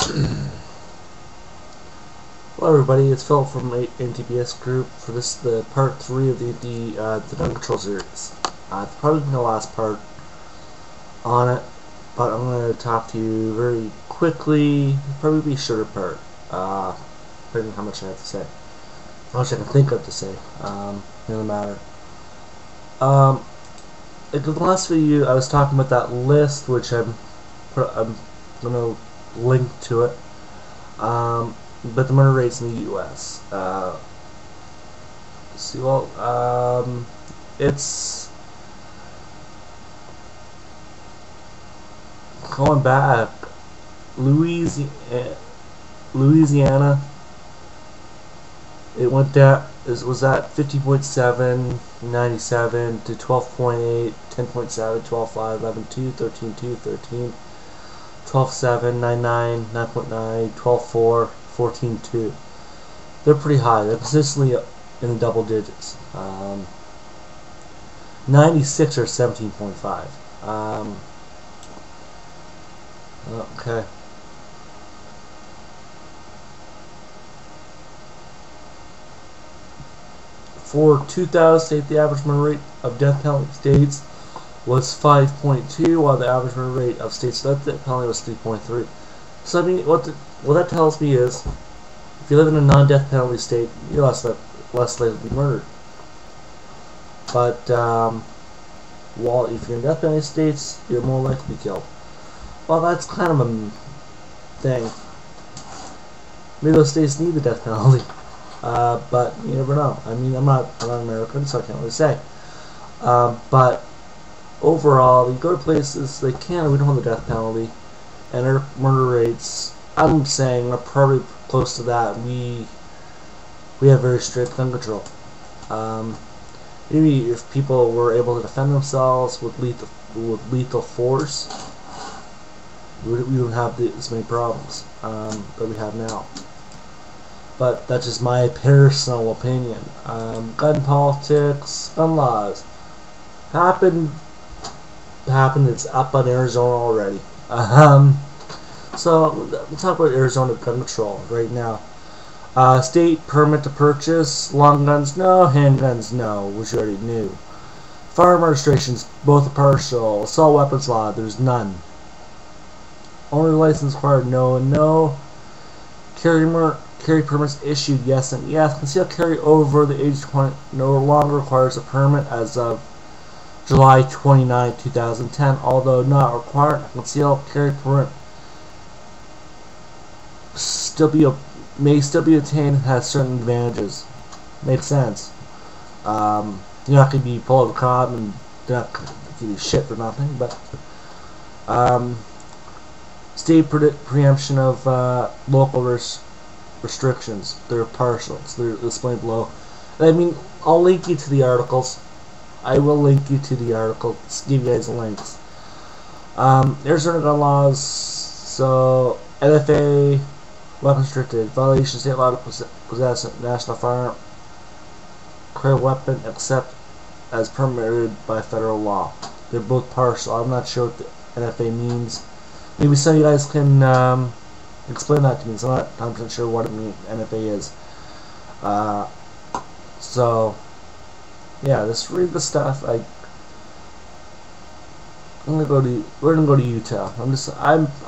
Hello everybody, it's Phil from AntiBSGroup for the part 3 of the gun control series. It's probably been the last part on it, but I'm going to talk to you very quickly. Probably be a shorter part, depending on how much I have to say. How much I can think of to say, doesn't matter. In the last video I was talking about that list, which I'm going to link to it. But the murder rates in the U.S. It's going back. Louisiana. It went down. It was at 50.7, 97 to 12.8, 10.7, 12.5, 11.2, 13.2, 13, 12.7, 9.9, 9.9, 12.4. 14.2. They're pretty high. They're consistently in the double digits. 96 or 17.5. Okay. For 2000 state, the average murder rate of death penalty states was 5.2, while the average murder rate of states with death penalty was 3.3. So I mean, what that tells me is, if you live in a non-death penalty state, you're less likely to be murdered. But while if you're in death penalty states, you're more likely to be killed. Well, that's kind of a thing. Maybe those states need the death penalty, but you never know. I mean, I'm not American, so I can't really say. But overall, you go to places like Canada, we don't have the death penalty. And our murder rates, I'm saying, are probably close to that. We have very strict gun control. Maybe if people were able to defend themselves with lethal force, we wouldn't have as many problems that we have now. But that's just my personal opinion. Gun politics, gun laws happened. It's up in Arizona already. So we'll talk about Arizona gun control right now. State permit to purchase long guns, no. Handguns, no, which you already knew. Firearm registrations, both are partial. Assault weapons law, there's none. Only license required, no and no. Carry permits issued, yes and yes. Concealed carry over the age of 20 no longer requires a permit as of July 29, 2010, although not required. A concealed carry permit may still be obtained and has certain advantages. Makes sense. You're not going to be pulled over cop and they're not going to give you shit for nothing, but state preemption of local restrictions. They're partial, so they're explained below. I mean, I'll link you to the articles. I will link you to the articles, give you guys the links. Arizona gun laws, so NFA, weapon restricted, violation of state law to possess a national firearm, carry weapon except as permitted by federal law. They're both partial. I'm not sure what the NFA means. Maybe some of you guys can explain that to me, so I'm not 100% sure what NFA is. So yeah, just read the stuff. We're gonna go to Utah.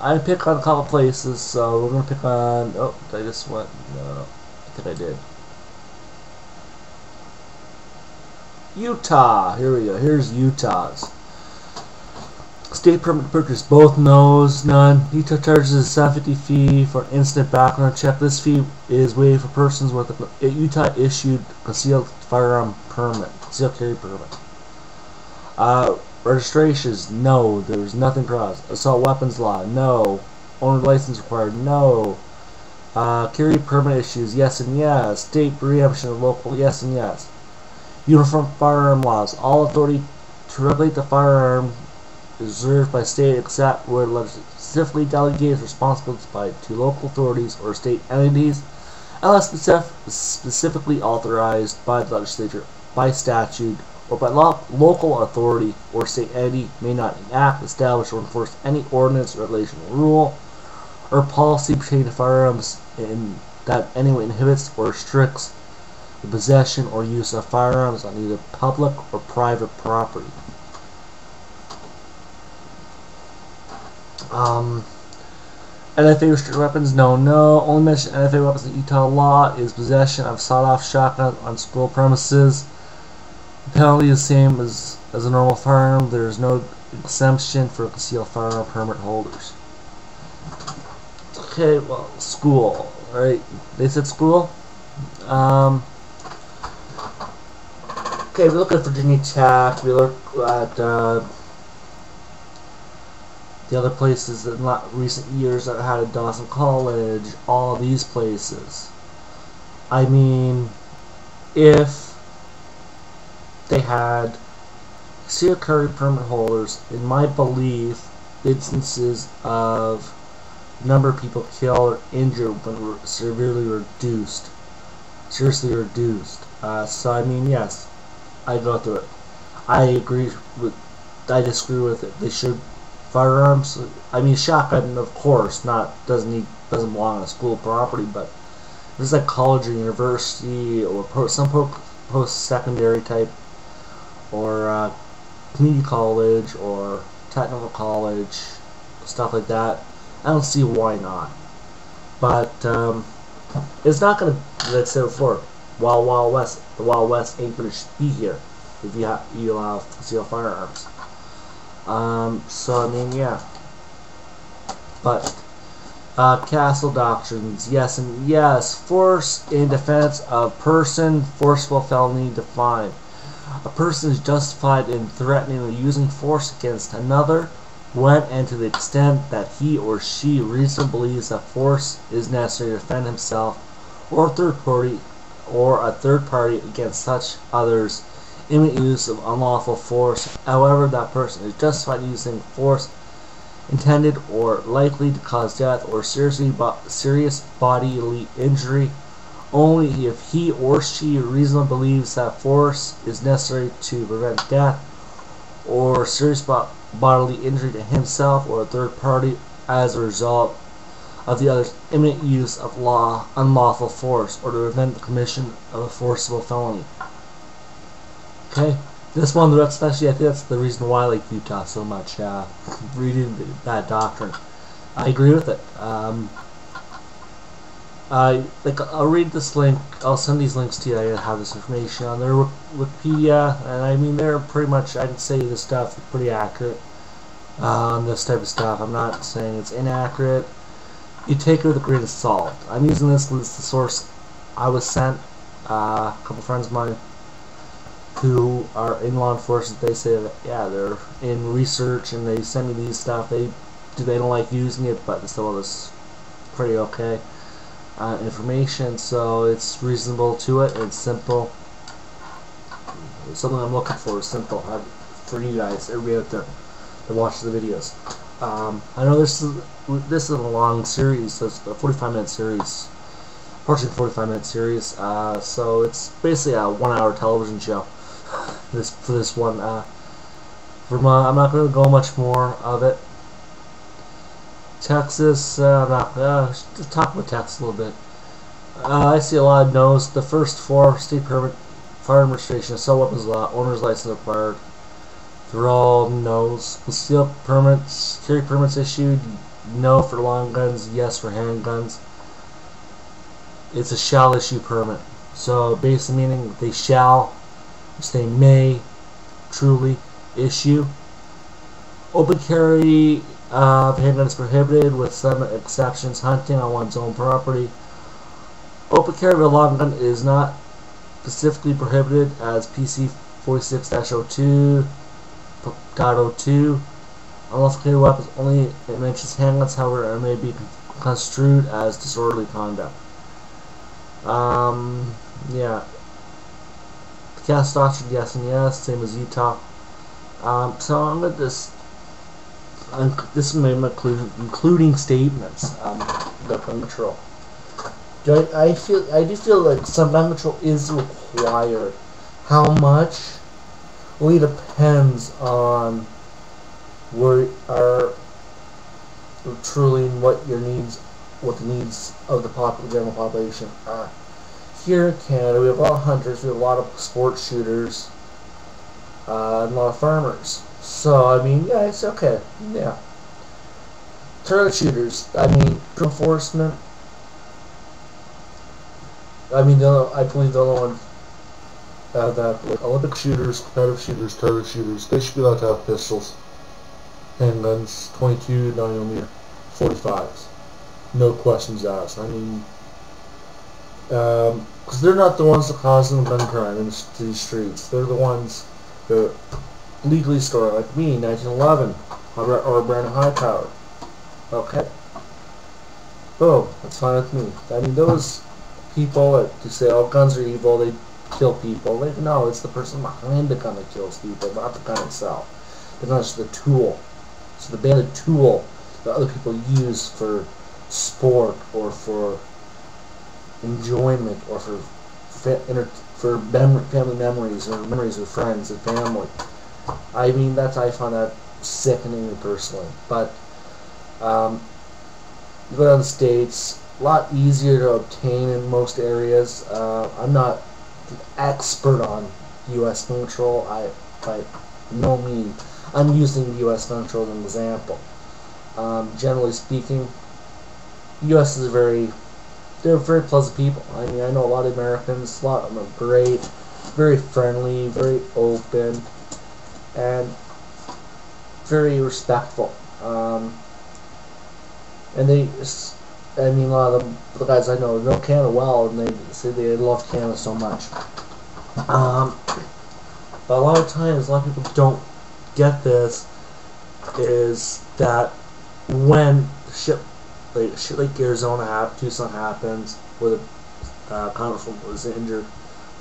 I pick on a couple places, so we're gonna pick on. Oh, I just went. No, I think I did. Utah. Here we go. Here's Utah's state permit to purchase. Both no's, none. Utah charges a $750 fee for an instant background check. This fee is waived for persons with a Utah issued concealed firearm permit, concealed carry permit. Registrations, no. There's nothing crossed. Assault weapons law, no. Owner license required, no. Carry permit issues, yes and yes. State preemption of local, yes and yes. Uniform firearm laws, all authority to regulate the firearm is reserved by state except where legislatively delegated responsibilities to local authorities or state entities, unless specifically authorized by the legislature by statute or by local authority or state entity may not enact, establish, or enforce any ordinance, regulation, or rule, or policy pertaining to firearms in that anyway inhibits or restricts the possession or use of firearms on either public or private property. NFA restricted weapons, no. Only mention NFA weapons in Utah law is possession of sawed-off shotgun on school premises. The penalty is the same as a normal firearm. There is no exemption for concealed firearm permit holders. Okay, well, school, right? They said school. Okay, we look at Virginia Tech. We look at the other places in recent years that had at Dawson College. All of these places. I mean, if they had concealed carry permit holders, in my belief, instances of number of people killed or injured were seriously reduced. So I mean, yes, I go through it. I disagree with it. They should firearms. I mean, shotgun, of course, doesn't belong on school property, but if it's like college or university or some post-secondary type or community college or technical college, stuff like that, I don't see why not. But it's not going to, like I said before, the Wild West ain't going to be here if you allow concealed firearms. So I mean, yeah. But castle doctrines, yes and yes. Force in defense of person, forcible felony defined. A person is justified in threatening or using force against another when and to the extent that he or she reasonably believes that force is necessary to defend himself or a third party against such others' imminent use of unlawful force. However, that person is justified in using force intended or likely to cause death or serious bodily injury only if he or she reasonably believes that force is necessary to prevent death or serious bodily injury to himself or a third party as a result of the other's imminent use of unlawful force or to prevent the commission of a forcible felony. Okay, this one, especially, I think that's the reason why I like Utah so much, reading that doctrine. I agree with it. I'll read this link, I'll send these links to you. I have this information on their Wikipedia, and I mean, they're pretty much, I'd say this stuff is pretty accurate on this type of stuff. I'm not saying it's inaccurate. You take it with a grain of salt. I'm using this as the source I was sent. A couple friends of mine who are in law enforcement, they say that, yeah, they're in research and they send me these stuff. They don't like using it, but still it's pretty okay information, so it's reasonable to it. It's simple. Something I'm looking for is simple for you guys, everybody out there that watches the videos. I know this is a long series. It's a 45-minute series, approximately 45-minute series. So it's basically a 1-hour television show. For this one, Vermont. I'm not going to go much more of it. Texas, just talk about Texas a little bit. I see a lot of no's. The first 4, state permit, firearm registration, assault weapons law, owner's license required. They're all no's. Concealed permits, carry permits issued, no for long guns, yes for handguns. It's a shall issue permit. So basically meaning they shall, which they may truly issue. Open carry of handguns prohibited with some exceptions. Hunting on one's own property. Open carry of a long gun is not specifically prohibited as PC 46-02.02. Unlawful carry weapons only it mentions handguns, however, it may be construed as disorderly conduct. Yeah. Cast doctrine, yes and yes, same as Utah. So I'm going to this is my including statements. The gun control. I do feel like some gun control is required. How much? Well, it depends on where our truly what your needs, what the needs of the general population are. Here in Canada, we have a lot of hunters, we have a lot of sport shooters, and a lot of farmers. So, I mean, yeah, it's okay. Yeah. Target shooters, I mean, enforcement. I mean, I believe the only one that, like, Olympic shooters, competitive shooters, target shooters, they should be allowed to have pistols, handguns, 22, 9mm, 45s. No questions asked. I mean, because they're not the ones that cause the gun crime in these streets. They're the ones that legally store, like me, 1911, or Brandon Hightower. Okay. Boom. That's fine with me. I mean, those people that say, oh, guns are evil, they kill people. No, it's the person behind the gun that kills people, not the gun itself. The gun is the tool. It's the banded tool that other people use for sport or for enjoyment or for family memories or memories with friends and family. I mean, I find that sickening personally. But you go down the States, a lot easier to obtain in most areas. I'm not an expert on U.S. gun control. By no means. I'm using U.S. gun control as an example. Generally speaking, U.S. is they're very pleasant people. I mean, I know a lot of Americans, a lot of them are great, very friendly, very open, and very respectful. And I mean, a lot of them, the guys I know Canada well, and they say they love Canada so much. But a lot of times, a lot of people don't get this, is that when shit like Arizona Tucson happens, where the congressman was injured,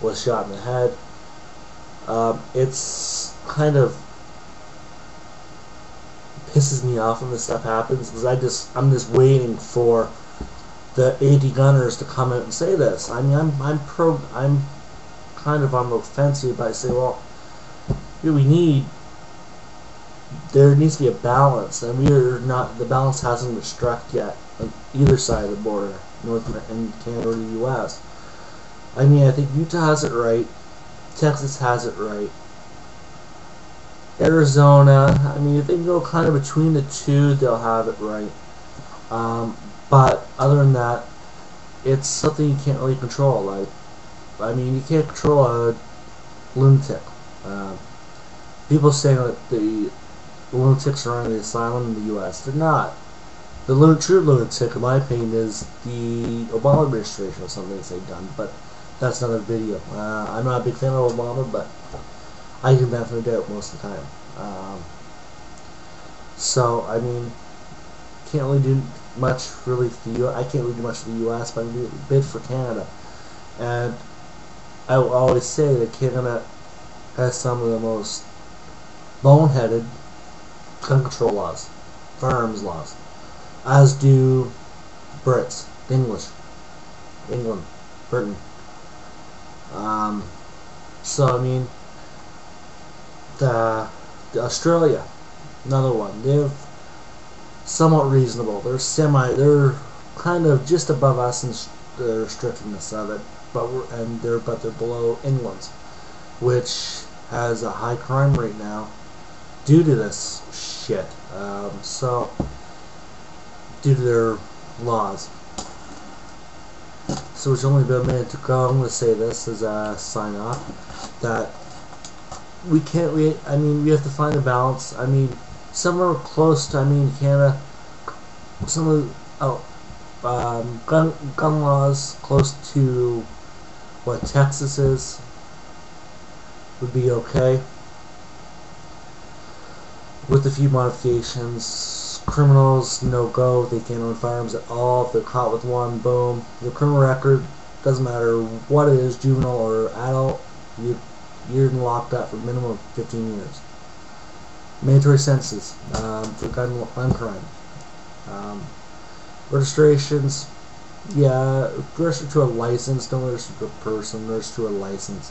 was shot in the head, it's kind of pisses me off when this stuff happens, because I'm just waiting for the anti-gunners to come out and say this. I mean, I'm kind of on the fence here, but I say, well, there needs to be a balance, and the balance hasn't been struck yet on either side of the border, North and Canada or the U.S. I mean, I think Utah has it right, Texas has it right, Arizona, I mean, if they can go kind of between the two, they'll have it right. But other than that, it's something you can't really control. Like, I mean, you can't control a lunatic. People saying that the lunatics are on the asylum in the U.S. They're not. The true lunatic, in my opinion, is the Obama administration or something that they've done. But that's another video. I'm not a big fan of Obama, but I can definitely do it most of the time. So, I mean, can't really do much really for the I can't really do much for the U.S., but I can do a bit for Canada. And I will always say that Canada has some of the most boneheaded gun control laws, firearms laws, as do Brits, English, England, Britain. So I mean, the Australia, another one. They're somewhat reasonable. They're kind of just above us in the restrictiveness of it, but they're below England's, which has a high crime rate now due to this shit. So due to their laws. So it's only been a minute to go. I'm going to say this as a sign off, that we have to find a balance. I mean, somewhere close to, Canada, some of gun laws close to what Texas is would be okay, with a few modifications. Criminals, no go. They can't own firearms at all. If they're caught with one, boom. The criminal record, doesn't matter what it is, juvenile or adult, you're locked up for a minimum of 15 years. Mandatory sentences for gun crime. Registrations, yeah, register to a license. Don't register to a person. Register to a license.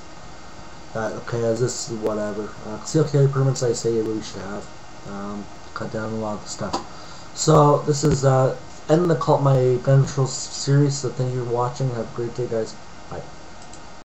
Okay, as this is whatever. Concealed carry permits, I say you really should have. Cut down a lot of the stuff. So this is ending my gun control series. So thank you for watching. Have a great day, guys. Bye.